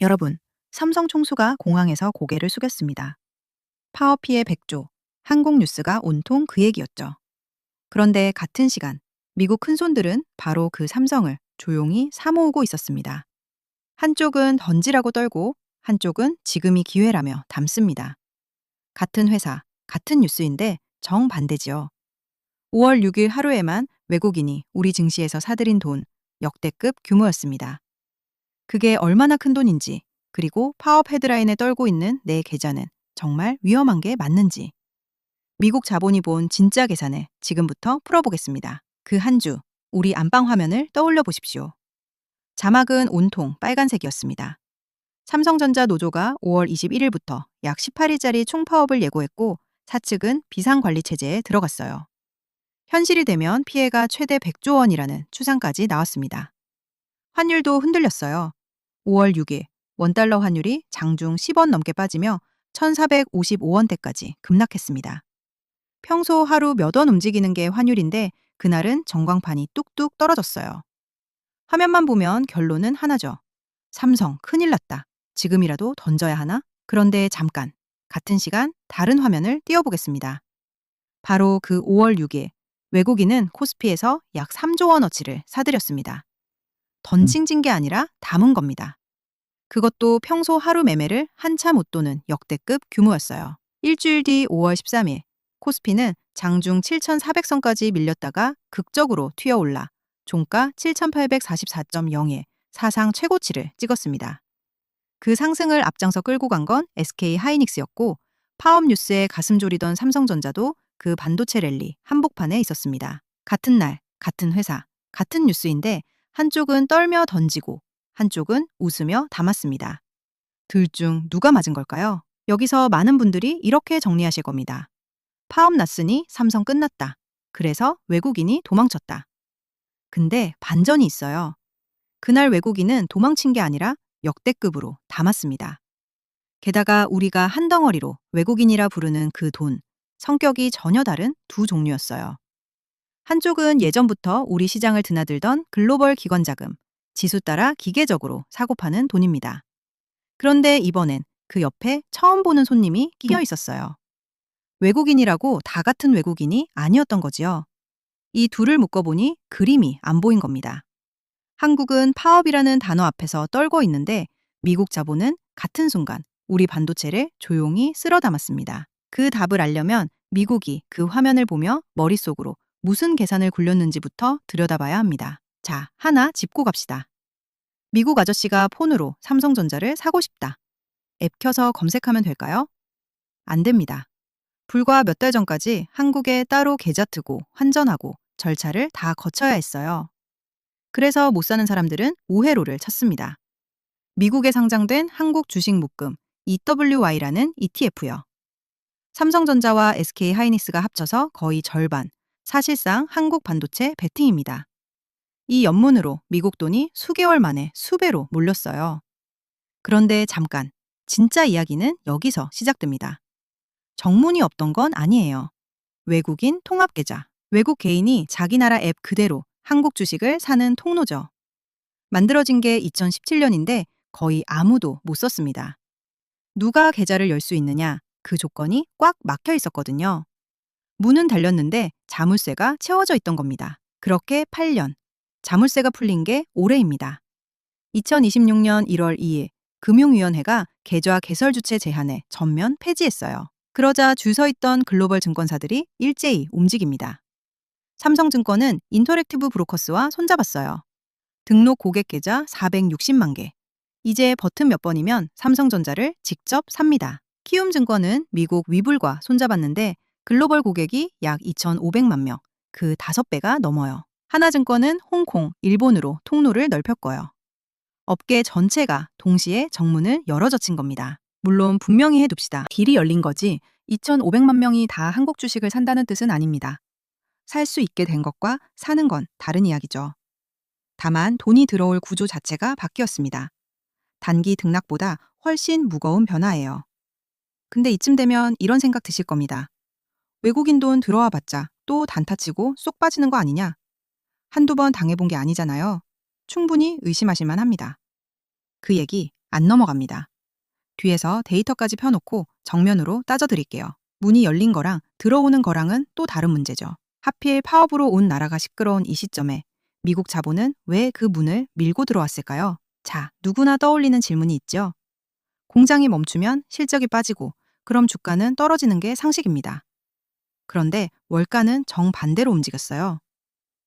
여러분, 삼성 총수가 공항에서 고개를 숙였습니다. 파업 피해 100조, 한국 뉴스가 온통 그 얘기였죠. 그런데 같은 시간, 미국 큰손들은 바로 그 삼성을 조용히 사모으고 있었습니다. 한쪽은 던지라고 떨고, 한쪽은 지금이 기회라며 담습니다. 같은 회사, 같은 뉴스인데 정반대지요. 5월 6일 하루에만 외국인이 우리 증시에서 사들인 돈, 역대급 규모였습니다. 그게 얼마나 큰 돈인지, 그리고 파업 헤드라인에 떨고 있는 내 계좌는 정말 위험한 게 맞는지, 미국 자본이 본 진짜 계산을 지금부터 풀어보겠습니다. 그 한 주, 우리 안방 화면을 떠올려 보십시오. 자막은 온통 빨간색이었습니다. 삼성전자 노조가 5월 21일부터 약 18일짜리 총파업을 예고했고, 사측은 비상관리체제에 들어갔어요. 현실이 되면 피해가 최대 100조 원이라는 추산까지 나왔습니다. 환율도 흔들렸어요. 5월 6일 원달러 환율이 장중 10원 넘게 빠지며 1,455원대까지 급락했습니다. 평소 하루 몇 원 움직이는 게 환율인데 그날은 전광판이 뚝뚝 떨어졌어요. 화면만 보면 결론은 하나죠. 삼성 큰일 났다. 지금이라도 던져야 하나? 그런데 잠깐, 같은 시간 다른 화면을 띄워보겠습니다. 바로 그 5월 6일 외국인은 코스피에서 약 3조 원어치를 사들였습니다. 던진 게 아니라 담은 겁니다. 그것도 평소 하루 매매를 한참 웃도는 역대급 규모였어요. 일주일 뒤 5월 13일, 코스피는 장중 7,400선까지 밀렸다가 극적으로 튀어올라 종가 7,844.0에 사상 최고치를 찍었습니다. 그 상승을 앞장서 끌고 간 건 SK 하이닉스였고, 파업 뉴스에 가슴 졸이던 삼성전자도 그 반도체 랠리 한복판에 있었습니다. 같은 날, 같은 회사, 같은 뉴스인데 한쪽은 떨며 던지고 한쪽은 웃으며 담았습니다. 둘 중 누가 맞은 걸까요? 여기서 많은 분들이 이렇게 정리하실 겁니다. 파업 났으니 삼성 끝났다. 그래서 외국인이 도망쳤다. 근데 반전이 있어요. 그날 외국인은 도망친 게 아니라 역대급으로 담았습니다. 게다가 우리가 한 덩어리로 외국인이라 부르는 그 돈, 성격이 전혀 다른 두 종류였어요. 한쪽은 예전부터 우리 시장을 드나들던 글로벌 기관 자금, 지수 따라 기계적으로 사고 파는 돈입니다. 그런데 이번엔 그 옆에 처음 보는 손님이 끼어 있었어요. 외국인이라고 다 같은 외국인이 아니었던 거지요. 이 둘을 묶어보니 그림이 안 보인 겁니다. 한국은 파업이라는 단어 앞에서 떨고 있는데 미국 자본은 같은 순간 우리 반도체를 조용히 쓸어 담았습니다. 그 답을 알려면 미국이 그 화면을 보며 머릿속으로 무슨 계산을 굴렸는지부터 들여다봐야 합니다. 자, 하나 짚고 갑시다. 미국 아저씨가 폰으로 삼성전자를 사고 싶다. 앱 켜서 검색하면 될까요? 안 됩니다. 불과 몇 달 전까지 한국에 따로 계좌 트고 환전하고 절차를 다 거쳐야 했어요. 그래서 못 사는 사람들은 우회로를 찾습니다. 미국에 상장된 한국 주식 묶음 EWY라는 ETF요. 삼성전자와 SK 하이닉스가 합쳐서 거의 절반, 사실상 한국 반도체 베팅입니다. 이 연문으로 미국 돈이 수개월 만에 수배로 몰렸어요. 그런데 잠깐, 진짜 이야기는 여기서 시작됩니다. 정문이 없던 건 아니에요. 외국인 통합계좌, 외국 개인이 자기 나라 앱 그대로 한국 주식을 사는 통로죠. 만들어진 게 2017년인데 거의 아무도 못 썼습니다. 누가 계좌를 열 수 있느냐, 그 조건이 꽉 막혀 있었거든요. 문은 달렸는데 자물쇠가 채워져 있던 겁니다. 그렇게 8년. 자물쇠가 풀린 게 올해입니다. 2026년 1월 2일 금융위원회가 계좌 개설 주체 제한을 전면 폐지했어요. 그러자 줄 서 있던 글로벌 증권사들이 일제히 움직입니다. 삼성증권은 인터랙티브 브로커스와 손잡았어요. 등록 고객 계좌 460만 개. 이제 버튼 몇 번이면 삼성전자를 직접 삽니다. 키움증권은 미국 위블과 손잡았는데 글로벌 고객이 약 2,500만 명, 그 5배가 넘어요. 하나증권은 홍콩, 일본으로 통로를 넓혔고요. 업계 전체가 동시에 정문을 열어젖힌 겁니다. 물론 분명히 해둡시다. 길이 열린 거지 2,500만 명이 다 한국 주식을 산다는 뜻은 아닙니다. 살 수 있게 된 것과 사는 건 다른 이야기죠. 다만 돈이 들어올 구조 자체가 바뀌었습니다. 단기 등락보다 훨씬 무거운 변화예요. 근데 이쯤 되면 이런 생각 드실 겁니다. 외국인 돈 들어와 봤자 또 단타치고 쏙 빠지는 거 아니냐? 한두 번 당해본 게 아니잖아요. 충분히 의심하실 만합니다. 그 얘기 안 넘어갑니다. 뒤에서 데이터까지 펴놓고 정면으로 따져드릴게요. 문이 열린 거랑 들어오는 거랑은 또 다른 문제죠. 하필 파업으로 온 나라가 시끄러운 이 시점에 미국 자본은 왜 그 문을 밀고 들어왔을까요? 자, 누구나 떠올리는 질문이 있죠. 공장이 멈추면 실적이 빠지고 그럼 주가는 떨어지는 게 상식입니다. 그런데 월가는 정반대로 움직였어요.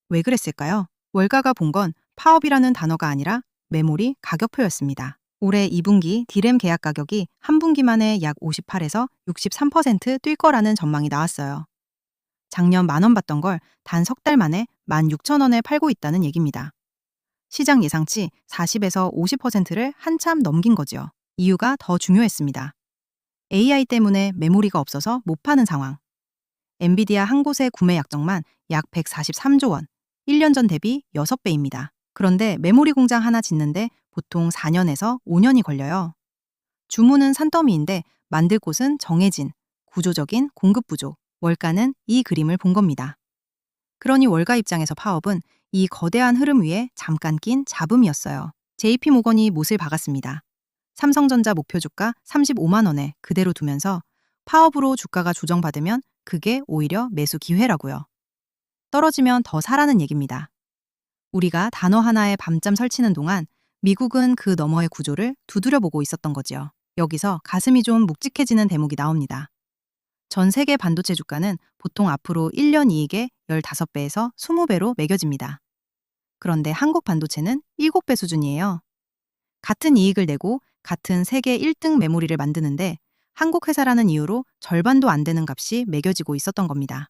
왜 그랬을까요? 월가가 본 건 파업이라는 단어가 아니라 메모리 가격표였습니다. 올해 2분기 D램 계약 가격이 한 분기 만에 약 58에서 63%뛸 거라는 전망이 나왔어요. 작년 10,000원 받던 걸 단 석 달 만에 16,000원에 팔고 있다는 얘기입니다. 시장 예상치 40에서 50%를 한참 넘긴 거지요. 이유가 더 중요했습니다. AI 때문에 메모리가 없어서 못 파는 상황. 엔비디아 한 곳의 구매 약정만 약 143조 원, 1년 전 대비 6배입니다. 그런데 메모리 공장 하나 짓는데 보통 4년에서 5년이 걸려요. 주문은 산더미인데 만들 곳은 정해진 구조적인 공급 부족, 월가는 이 그림을 본 겁니다. 그러니 월가 입장에서 파업은 이 거대한 흐름 위에 잠깐 낀 잡음이었어요. JP모건이 못을 박았습니다. 삼성전자 목표 주가 35만 원에 그대로 두면서 파업으로 주가가 조정받으면 그게 오히려 매수 기회라고요. 떨어지면 더 사라는 얘기입니다. 우리가 단어 하나에 밤잠 설치는 동안 미국은 그 너머의 구조를 두드려보고 있었던 거지요. 여기서 가슴이 좀 묵직해지는 대목이 나옵니다. 전 세계 반도체 주가는 보통 앞으로 1년 이익의 15배에서 20배로 매겨집니다. 그런데 한국 반도체는 7배 수준이에요. 같은 이익을 내고 같은 세계 1등 메모리를 만드는데 한국 회사라는 이유로 절반도 안 되는 값이 매겨지고 있었던 겁니다.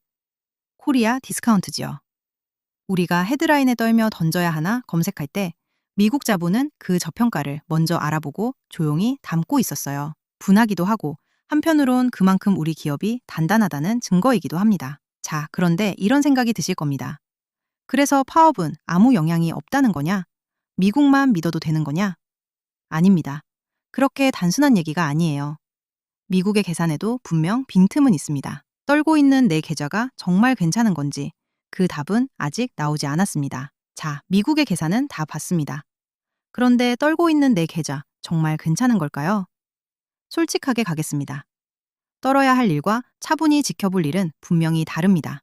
코리아 디스카운트지요. 우리가 헤드라인에 떨며 던져야 하나 검색할 때 미국 자본은 그 저평가를 먼저 알아보고 조용히 담고 있었어요. 분하기도 하고 한편으론 그만큼 우리 기업이 단단하다는 증거이기도 합니다. 자, 그런데 이런 생각이 드실 겁니다. 그래서 파업은 아무 영향이 없다는 거냐? 미국만 믿어도 되는 거냐? 아닙니다. 그렇게 단순한 얘기가 아니에요. 미국의 계산에도 분명 빈틈은 있습니다. 떨고 있는 내 계좌가 정말 괜찮은 건지 그 답은 아직 나오지 않았습니다. 자, 미국의 계산은 다 봤습니다. 그런데 떨고 있는 내 계좌 정말 괜찮은 걸까요? 솔직하게 가겠습니다. 떨어야 할 일과 차분히 지켜볼 일은 분명히 다릅니다.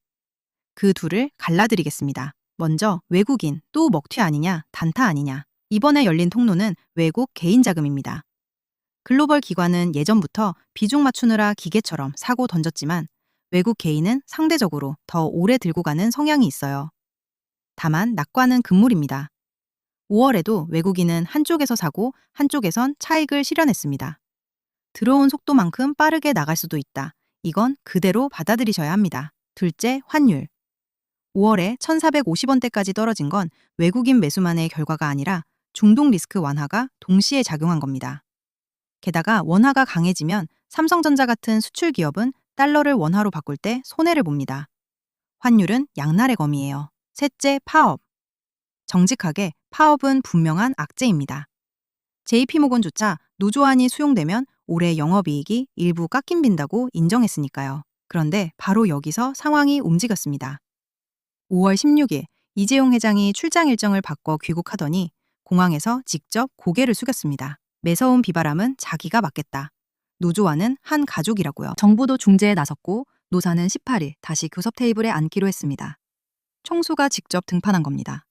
그 둘을 갈라드리겠습니다. 먼저 외국인 또 먹튀 아니냐, 단타 아니냐. 이번에 열린 통로는 외국 개인 자금입니다. 글로벌 기관은 예전부터 비중 맞추느라 기계처럼 사고 던졌지만 외국 개인은 상대적으로 더 오래 들고 가는 성향이 있어요. 다만 낙관은 금물입니다. 5월에도 외국인은 한쪽에서 사고 한쪽에선 차익을 실현했습니다. 들어온 속도만큼 빠르게 나갈 수도 있다. 이건 그대로 받아들이셔야 합니다. 둘째, 환율. 5월에 1,450원대까지 떨어진 건 외국인 매수만의 결과가 아니라 중동 리스크 완화가 동시에 작용한 겁니다. 게다가 원화가 강해지면 삼성전자 같은 수출 기업은 달러를 원화로 바꿀 때 손해를 봅니다. 환율은 양날의 검이에요. 셋째, 파업. 정직하게 파업은 분명한 악재입니다. JP모건조차 노조안이 수용되면 올해 영업이익이 일부 깎인 빈다고 인정했으니까요. 그런데 바로 여기서 상황이 움직였습니다. 5월 16일 이재용 회장이 출장 일정을 바꿔 귀국하더니 공항에서 직접 고개를 숙였습니다. 매서운 비바람은 자기가 맞겠다. 노조와는 한 가족이라고요. 정부도 중재에 나섰고 노사는 18일 다시 교섭 테이블에 앉기로 했습니다. 총수가 직접 등판한 겁니다.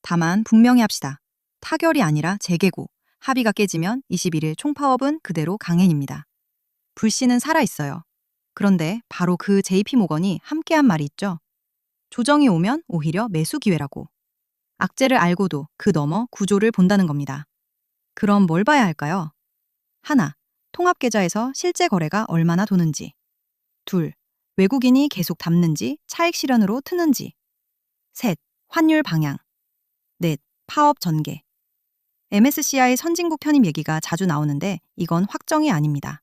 다만 분명히 합시다. 타결이 아니라 재개고, 합의가 깨지면 21일 총파업은 그대로 강행입니다. 불씨는 살아있어요. 그런데 바로 그 JP모건이 함께한 말이 있죠. 조정이 오면 오히려 매수 기회라고. 악재를 알고도 그 너머 구조를 본다는 겁니다. 그럼 뭘 봐야 할까요? 하나, 통합계좌에서 실제 거래가 얼마나 도는지. 둘, 외국인이 계속 담는지 차익 실현으로 트는지. 셋, 환율 방향. 넷, 파업 전개. MSCI 선진국 편입 얘기가 자주 나오는데 이건 확정이 아닙니다.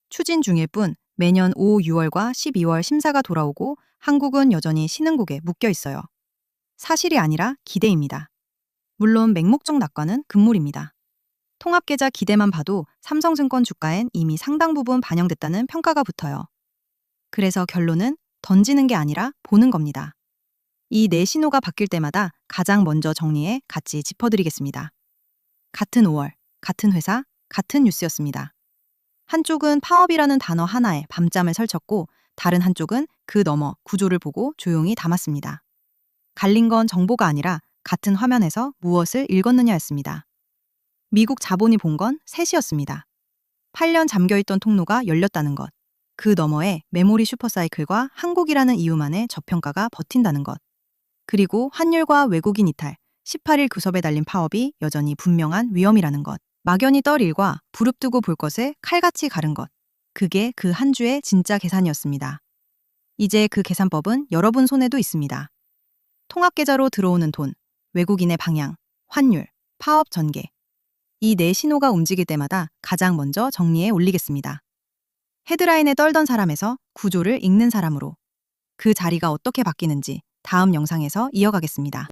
추진 중일 뿐 매년 5, 6월과 12월 심사가 돌아오고 한국은 여전히 신흥국에 묶여 있어요. 사실이 아니라 기대입니다. 물론 맹목적 낙관은 금물입니다. 통합계좌 기대만 봐도 삼성증권 주가엔 이미 상당 부분 반영됐다는 평가가 붙어요. 그래서 결론은 던지는 게 아니라 보는 겁니다. 이 네 신호가 바뀔 때마다 가장 먼저 정리해 같이 짚어드리겠습니다. 같은 5월, 같은 회사, 같은 뉴스였습니다. 한쪽은 파업이라는 단어 하나에 밤잠을 설쳤고 다른 한쪽은 그 너머 구조를 보고 조용히 담았습니다. 갈린 건 정보가 아니라 같은 화면에서 무엇을 읽었느냐였습니다. 미국 자본이 본 건 셋이었습니다. 8년 잠겨있던 통로가 열렸다는 것. 그 너머에 메모리 슈퍼사이클과 한국이라는 이유만의 저평가가 버틴다는 것. 그리고 환율과 외국인 이탈, 18일 교섭에 달린 파업이 여전히 분명한 위험이라는 것. 막연히 떨 일과 부릅뜨고 볼 것을 칼같이 가른 것. 그게 그 한 주의 진짜 계산이었습니다. 이제 그 계산법은 여러분 손에도 있습니다. 통합계좌로 들어오는 돈, 외국인의 방향, 환율, 파업 전개. 이 네 신호가 움직일 때마다 가장 먼저 정리해 올리겠습니다. 헤드라인에 떨던 사람에서 구조를 읽는 사람으로 그 자리가 어떻게 바뀌는지 다음 영상에서 이어가겠습니다.